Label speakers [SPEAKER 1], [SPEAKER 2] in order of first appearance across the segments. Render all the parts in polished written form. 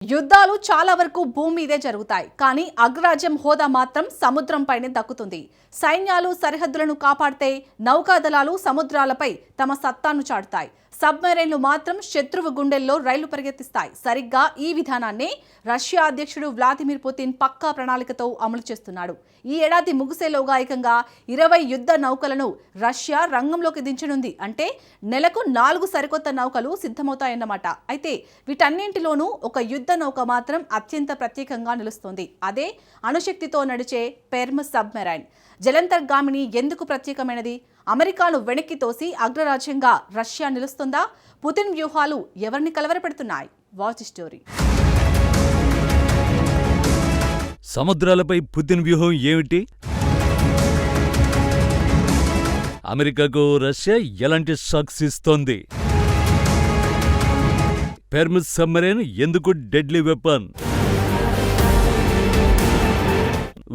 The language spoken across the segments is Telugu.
[SPEAKER 1] యుద్ధాలు చాలా వరకు భూమి మీదే జరుగుతాయి. కానీ అగ్రరాజ్యం హోదా మాత్రం సముద్రంపైనే దక్కుతుంది. సైన్యాలు సరిహద్దులను కాపాడితే నౌకాదళాలు సముద్రాలపై తమ సత్తాను చాటుతాయి. సబ్మెరైన్లు మాత్రం శత్రువు గుండెల్లో రైళ్లు పరిగెత్తిస్తాయి. సరిగ్గా ఈ విధానాన్ని రష్యా అధ్యక్షుడు వ్లాదిమిర్ పుతిన్ పక్కా ప్రణాళికతో అమలు చేస్తున్నాడు. ఈ ఏడాది ముగిసేలోగా ఏకంగా 20 యుద్ధ నౌకలను రష్యా రంగంలోకి దించనుంది. అంటే నెలకు 4 సరికొత్త నౌకలు సిద్ధమవుతాయన్నమాట. అయితే వీటన్నింటిలోనూ ఒక యుద్ధ నౌక మాత్రం అత్యంత ప్రత్యేకంగా నిలుస్తోంది. అదే అణుశక్తితో నడిచే పెర్మ్ సబ్మెరైన్. జలంతర్గామిని ఎందుకు ప్రత్యేకమైనది? అమెరికాను వెనక్కి తోసి అగ్రరాజ్యంగా రష్యా నిలుస్తుందా? పుతిన్ వ్యూహాలు ఎవరిని కలవరపెడుతున్నాయి? Watch story.
[SPEAKER 2] సముద్రాలపై పుతిన్ వ్యూహం ఏమిటి? అమెరికాకు రష్యా ఎలాంటి షాక్స్ ఇస్తోంది? పెర్మ్ సబ్మెరైన్ ఎందుకు డెడ్లీ వెపన్?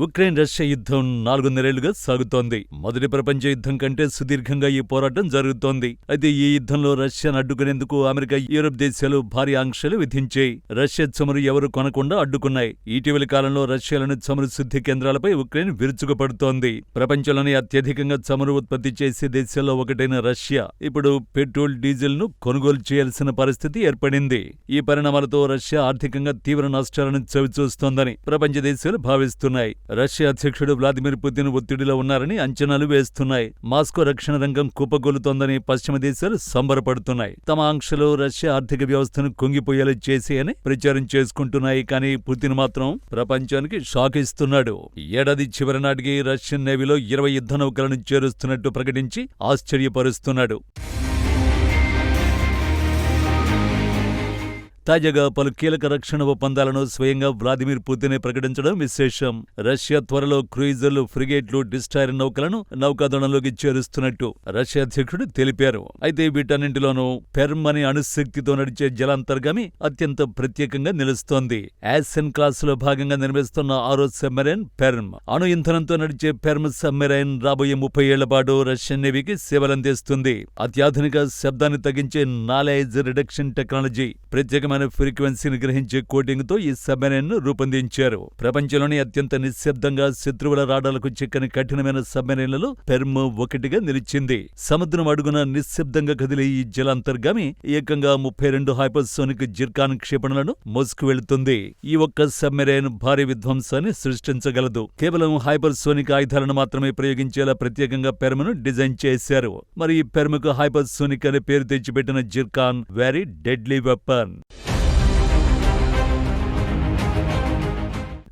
[SPEAKER 2] ఉక్రెయిన్ రష్యా యుద్ధం 4.5 ఏళ్లుగా సాగుతోంది. మొదటి ప్రపంచ యుద్ధం కంటే సుదీర్ఘంగా ఈ పోరాటం జరుగుతోంది. అయితే ఈ యుద్ధంలో రష్యాను అడ్డుకునేందుకు అమెరికా, యూరప్ దేశాలు భారీ ఆంక్షలు విధించాయి. రష్యా చమురు ఎవరు కొనకుండా అడ్డుకున్నాయి. ఇటీవలి కాలంలో రష్యాలోని చమురు శుద్ధి కేంద్రాలపై ఉక్రెయిన్ విరుచుకుపడుతోంది. ప్రపంచంలోని అత్యధికంగా చమురు ఉత్పత్తి చేసే దేశాల్లో ఒకటైన రష్యా ఇప్పుడు పెట్రోల్, డీజిల్ ను కొనుగోలు చేయాల్సిన పరిస్థితి ఏర్పడింది. ఈ పరిణామాలతో రష్యా ఆర్థికంగా తీవ్ర నష్టాలను చవిచూస్తోందని ప్రపంచ దేశాలు భావిస్తున్నాయి. రష్యా అధ్యక్షుడు వ్లాదిమిర్ పుతిన్ ఒత్తిడిలో ఉన్నారని అంచనాలు వేస్తున్నాయి. మాస్కో రక్షణ రంగం కుప్పగొలుతోందని పశ్చిమ దేశాలు సంబరపడుతున్నాయి. తమ ఆంక్షలు రష్యా ఆర్థిక వ్యవస్థను కుంగిపోయేలా చేసేయని ప్రచారం చేసుకుంటున్నాయి. కానీ పుతిన్ మాత్రం ప్రపంచానికి షాక్ ఇస్తున్నాడు. ఏడాది చివరి నాటికి రష్యన్ నేవీలో 20 యుద్ధ నౌకలను చేరుస్తున్నట్టు ప్రకటించి ఆశ్చర్యపరుస్తున్నాడు. తాజాగా పలు కీలక రక్షణ ఒప్పందాలను స్వయంగా వ్లాదిమిర్ పుతినే ప్రకటించడం విశేషం. రష్యా త్వరలో క్రూయిజర్లు, ఫ్రిగేట్లు, డిస్ట్రాయర్ నౌకలను నౌకాదళంలోకి చేరుస్తున్నట్టు రష్యా అధ్యక్షుడు తెలిపారు. అయితే వీటన్నింటిలోనూ పెర్మ్ అనే అణుశక్తితో నడిచే జలాంతర్గామి అత్యంత ప్రత్యేకంగా నిలుస్తోంది. యాసెన్ క్లాసులో భాగంగా నిర్మిస్తున్న 6వ సబ్మెరైన్ పెర్మ్. అణు ఇంధనంతో నడిచే పెర్మ్ సబ్మెరైన్ రాబోయే 30 ఏళ్ల పాటు రష్యన్ నేవీకి సేవలందిస్తుంది. అత్యాధునిక శబ్దాన్ని తగ్గించే నాలైజ్ రిడక్షన్ టెక్నాలజీ, ప్రత్యేకమైన ఫ్రీక్వెన్సీని గ్రహించే కోటింగ్ తో ఈ సబ్మెరైన్ ను రూపొందించారు. ప్రపంచంలోని అత్యంత నిశ్శబ్దంగా, శత్రువుల రాడాలకు చిక్కని కఠినమైన సబ్మెరైన్లలో పెర్మ్ ఒకటిగా నిలిచింది. సముద్రం అడుగున నిశ్శబ్దంగా కదిలే ఈ జలాంతర్గామి ఏకంగా 32 హైపర్సోనిక్ జిర్కాన్ క్షిపణులను మోసుకు వెళుతుంది. ఈ ఒక్క సబ్మెరైన్ భారీ విధ్వంసాన్ని సృష్టించగలదు. కేవలం హైపర్సోనిక్ ఆయుధాలను మాత్రమే ప్రయోగించేలా ప్రత్యేకంగా పెర్మ్ ను డిజైన్ చేశారు. మరి ఈ పెర్మ్ కు హైపర్సోనిక్ అనే పేరు తెచ్చిపెట్టిన Zircon very deadly weapon.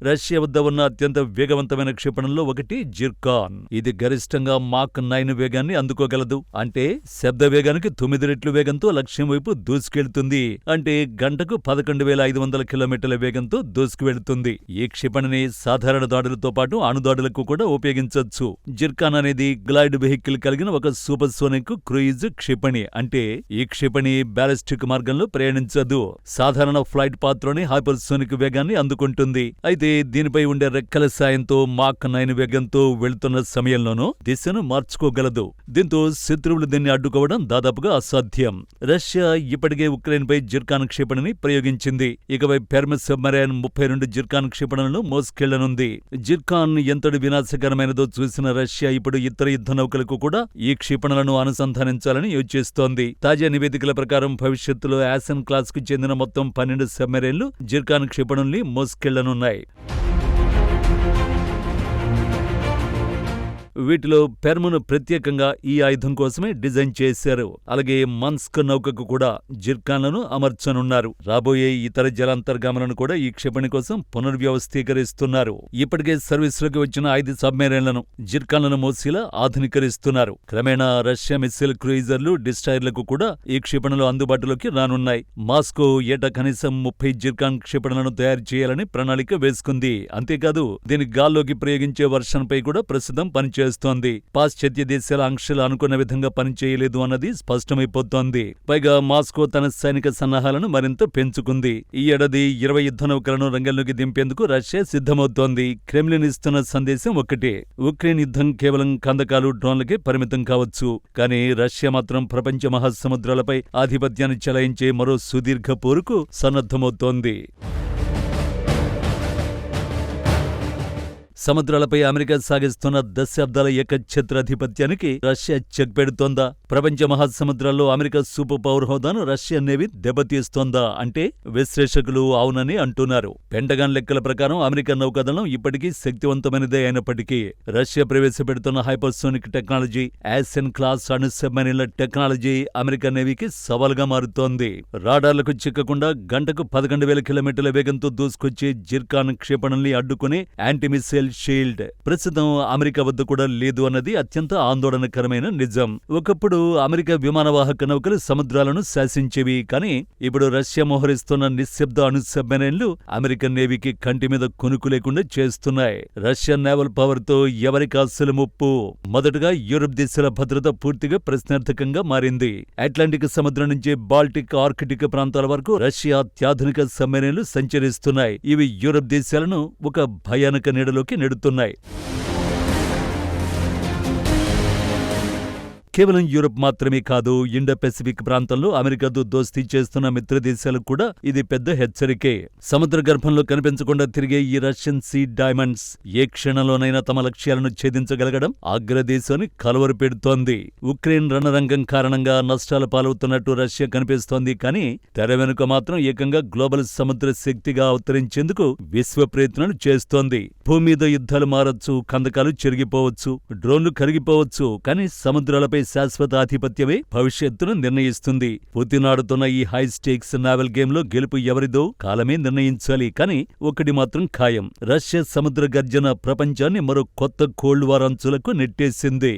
[SPEAKER 2] Russia వద్ద ఉన్న అత్యంత వేగవంతమైన క్షిపణుల్లో ఒకటి జిర్కాన్. ఇది గరిష్టంగా మాక్ 9 వేగాన్ని అందుకోగలదు. అంటే శబ్ద వేగానికి 9 రెట్లు వేగంతో లక్ష్యం వైపు దూసుకెళ్తుంది. అంటే గంటకు 11,500 కిలోమీటర్ల వేగంతో దూసుకువెళుతుంది. ఈ క్షిపణిని సాధారణ దాడులతో పాటు అణుదాడులకు కూడా ఉపయోగించవచ్చు. జిర్కాన్ అనేది గ్లైడ్ వెహికల్ కలిగిన ఒక సూపర్సోనిక్ క్రూయిజ్ క్షిపణి. అంటే ఈ క్షిపణి బ్యాలిస్టిక్ మార్గంలో ప్రయాణించదు. సాధారణ ఫ్లైట్ పాత్లోని హైపర్సోనిక్ వేగాన్ని అందుకుంటుంది. అయితే దీనిపై ఉండే రెక్కల సాయంతో మాక్ 9 వేగంతో వెళుతున్న సమయంలోనూ దిశను మార్చుకోగలదు. దీంతో శత్రువులు దీన్ని అడ్డుకోవడం దాదాపుగా అసాధ్యం. రష్యా ఇప్పటికే ఉక్రెయిన్పై జిర్కాన్ క్షిపణిని ప్రయోగించింది. ఇకపై పెర్మ్ సబ్మెరైన్ 32 జిర్కాన్ క్షిపణులను మోసుకెళ్లనుంది. జిర్కాన్ ఎంతటి వినాశకరమైనదో చూసిన రష్యా ఇప్పుడు ఇతర యుద్ధ నౌకలకు కూడా ఈ క్షిపణులను అనుసంధానించాలని యోచిస్తోంది. తాజా నివేదికల ప్రకారం భవిష్యత్తులో యాసెన్ క్లాస్ కు చెందిన మొత్తం 12 సబ్మెరైన్లు జిర్కాన్ క్షిపణుల్ని మోసుకెళ్లనున్నాయి. వీటిలో పెర్మ్ను ప్రత్యేకంగా ఈ ఆయుధం కోసమే డిజైన్ చేశారు. అలాగే మన్స్క్ నౌకకు కూడా జిర్కాన్లను అమర్చనున్నారు. రాబోయే ఇతర జలాంతర్గాములను కూడా ఈ క్షిపణి కోసం పునర్వ్యవస్థీకరిస్తున్నారు. ఇప్పటికే సర్వీసులోకి వచ్చిన 5 సబ్మెరైన్లను జిర్కాన్లను మోసేలా ఆధునీకరిస్తున్నారు. క్రమేణా రష్యా మిస్సైల్ క్రూయిజర్లు, డిస్ట్రాయర్లకు కూడా ఈ క్షిపణులు అందుబాటులోకి రానున్నాయి. మాస్కో ఏటా కనీసం 30 జిర్కాన్ క్షిపణులను తయారు చేయాలని ప్రణాళిక వేసుకుంది. అంతేకాదు దీని గాల్లోకి ప్రయోగించే వర్షన్పై కూడా ప్రస్తుతం పనిచేస్తుంది. చేస్తోంది. పాశ్చాత్య దేశాల ఆంక్షలు అనుకున్న విధంగా పనిచేయలేదు అన్నది స్పష్టమైపోతోంది. పైగా మాస్కో తన సైనిక సన్నాహాలను మరింత పెంచుకుంది. ఈ ఏడాది 20 యుద్ధ నౌకలను రంగంలోకి దింపేందుకు రష్యా సిద్ధమవుతోంది. క్రెమ్లిన్ ఇస్తున్న సందేశం ఒక్కటే: ఉక్రెయిన్ యుద్ధం కేవలం కందకాలు, డ్రోన్లకే పరిమితం కావచ్చు, కానీ రష్యా మాత్రం ప్రపంచ మహాసముద్రాలపై ఆధిపత్యాన్ని చెలాయించే మరో సుదీర్ఘ పోరుకు సన్నద్ధమవుతోంది. సముద్రాలపై అమెరికా సాగిస్తున్న దశాబ్దాల ఏకఛత్రాధిపత్యానికి రష్యా చెక్ పెడుతోందా? ప్రపంచ మహాసముద్రాల్లో అమెరికా సూపర్ పవర్ హోదాను రష్యా నేవీ దెబ్బతీస్తోందా అంటే విశ్లేషకులు అవునని అంటున్నారు. పెంటగాన్ లెక్కల ప్రకారం అమెరికా నౌకాదళం ఇప్పటికీ శక్తివంతమైనదే అయినప్పటికీ రష్యా ప్రవేశపెడుతున్న హైపర్సోనిక్ టెక్నాలజీ, యాసెన్ క్లాస్ అణు సబ్మెరీన్ల టెక్నాలజీ అమెరికా నేవీకి సవాల్గా మారుతోంది. రాడార్లకు చిక్కకుండా గంటకు 11,000 కిలోమీటర్ల వేగంతో దూసుకొచ్చే జిర్కాన్ క్షేపణల్ని అడ్డుకునే యాంటీమిసైల్ షీల్డ్ ప్రస్తుతం అమెరికా వద్ద కూడా లేదు అన్నది అత్యంత ఆందోళనకరమైన నిజం. ఒకప్పుడు అమెరికా విమానవాహక నౌకలు సముద్రాలను శాసించేవి, కానీ ఇప్పుడు రష్యా మోహరిస్తున్న నిశ్శబ్ద అణు సబ్మెరైన్లు అమెరికన్ నేవీకి కంటి మీద కొనుక్కు లేకుండా చేస్తున్నాయి. రష్యన్ నేవల్ పవర్ తో ఎవరికి అస్సలు ముప్పు? మొదటగా యూరప్ దేశాల భద్రత పూర్తిగా ప్రశ్నార్థకంగా మారింది. అట్లాంటిక్ సముద్రం నుంచి బాల్టిక్, ఆర్కిటిక్ ప్రాంతాల వరకు రష్యా అత్యాధునిక సబ్మెరైన్లు సంచరిస్తున్నాయి. ఇవి యూరప్ దేశాలను ఒక భయానక నీడలోకి నెడుతున్నాయి. కేవలం యూరప్ మాత్రమే కాదు, ఇండో పెసిఫిక్ ప్రాంతంలో అమెరికాతో దోస్తీ చేస్తున్న మిత్ర దేశాలకు కూడా ఇది పెద్ద హెచ్చరికే. సముద్ర గర్భంలో కనిపించకుండా తిరిగే ఈ రష్యన్ సీ డైమండ్స్ ఏ క్షణంలోనైనా తమ లక్ష్యాలను ఛేదించగలగడం అగ్రదేశాన్ని కలవరపెడుతోంది. ఉక్రెయిన్ రణరంగం కారణంగా నష్టాల పాలవుతున్నట్టు రష్యా కనిపిస్తోంది, కానీ తెర వెనుక మాత్రం ఏకంగా గ్లోబల్ సముద్ర శక్తిగా అవతరించేందుకు విశ్వ ప్రయత్నాలు చేస్తోంది. భూమి మీద యుద్ధాలు మారొచ్చు, కందకాలు చెరిగిపోవచ్చు, డ్రోన్లు కరిగిపోవచ్చు, కానీ సముద్రాలపై శాశ్వత ఆధిపత్యమే భవిష్యత్తును నిర్ణయిస్తుంది. పుతిన్ ఆడుతున్న ఈ హై స్టేక్స్ నావల్ గేమ్ లో గెలుపు ఎవరిదో కాలమే నిర్ణయించాలి. కానీ ఒకటి మాత్రం ఖాయం: రష్యా సముద్ర గర్జన ప్రపంచాన్ని మరో కొత్త కోల్డ్ వార్ అంచులకు నెట్టేసింది.